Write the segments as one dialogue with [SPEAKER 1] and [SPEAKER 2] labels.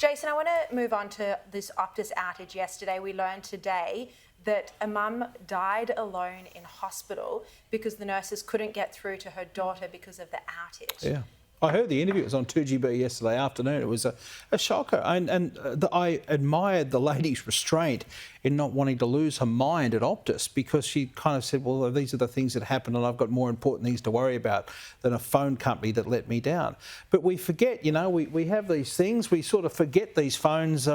[SPEAKER 1] Jason, I want to move on to this Optus outage yesterday. We learned today that a mum died alone in hospital because the nurses couldn't get through to her daughter because of the outage.
[SPEAKER 2] Yeah. I heard the interview. It was on 2GB yesterday afternoon. It was a shocker. I admired the lady's restraint in not wanting to lose her mind at Optus, because she kind of said, well, these are the things that happen and I've got more important things to worry about than a phone company that let me down. But we forget, you know, we have these things. We sort of forget these phones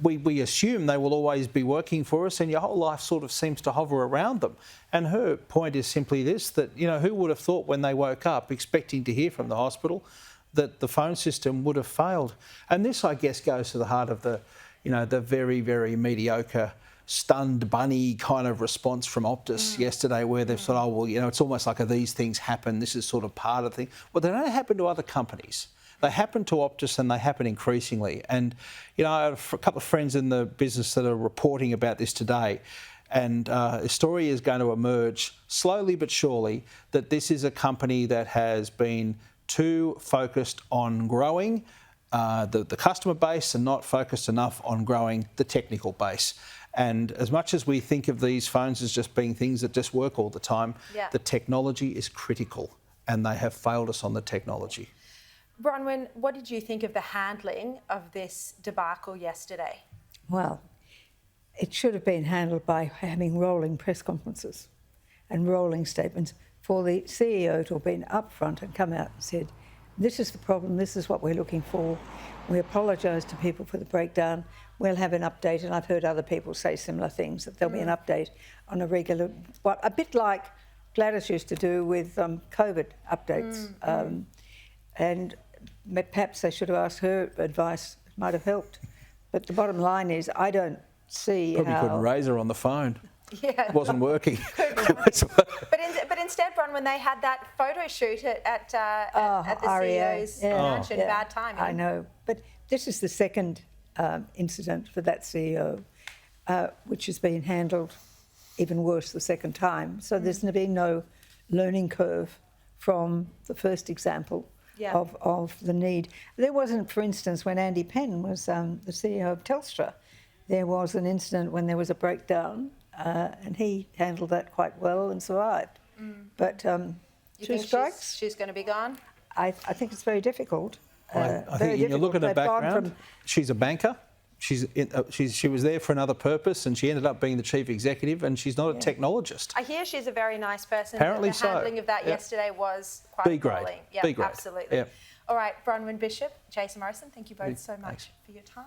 [SPEAKER 2] we assume they will always be working for us, and your whole life sort of seems to hover around them. And her point is simply this, that, you know, who would have thought when they woke up expecting to hear from the hospital that the phone system would have failed? And this, I guess, goes to the heart of the, you know, the very, very mediocre, stunned bunny kind of response from Optus yesterday, where they've said, oh, well, you know, it's almost like these things happen. This is sort of part of the thing. Well, they don't happen to other companies. They happen to Optus, and they happen increasingly. And, you know, I have a couple of friends in the business that are reporting about this today. And a story is going to emerge slowly but surely that this is a company that has been too focused on growing the customer base and not focused enough on growing the technical base. And as much as we think of these phones as just being things that just work all the time, the technology is critical, and they have failed us on the technology.
[SPEAKER 1] Bronwyn, what did you think of the handling of this debacle yesterday?
[SPEAKER 3] Well, it should have been handled by having rolling press conferences and rolling statements for the CEO to have been upfront and come out and said, this is the problem, this is what we're looking for. We apologise to people for the breakdown. We'll have an update, and I've heard other people say similar things, that there'll be an update on a regular, a bit like Gladys used to do with COVID updates. And perhaps they should have asked her advice, it might have helped. But the bottom line is, I don't see
[SPEAKER 2] Probably couldn't raise her on the phone.
[SPEAKER 1] Yeah.
[SPEAKER 2] It wasn't working.
[SPEAKER 1] But instead, Bronwyn, they had that photo shoot at the CEO's mansion. Bad timing.
[SPEAKER 3] I know. But this is the second incident for that CEO, which has been handled even worse the second time. So there's been no learning curve from the first example of the need. There wasn't, for instance, when Andy Penn was the CEO of Telstra, there was an incident when there was a breakdown, and he handled that quite well and survived. But
[SPEAKER 1] you think she's going to be gone?
[SPEAKER 3] I think it's very difficult.
[SPEAKER 2] I think you look at her background, she's a banker. She was there for another purpose, and she ended up being the chief executive, and she's not a technologist.
[SPEAKER 1] I hear she's a very nice person.
[SPEAKER 2] Apparently
[SPEAKER 1] the handling of that yesterday was quite appalling.
[SPEAKER 2] B grade.
[SPEAKER 1] Absolutely. All right, Bronwyn Bishop, Jason Morrison, thank you both so much for your time.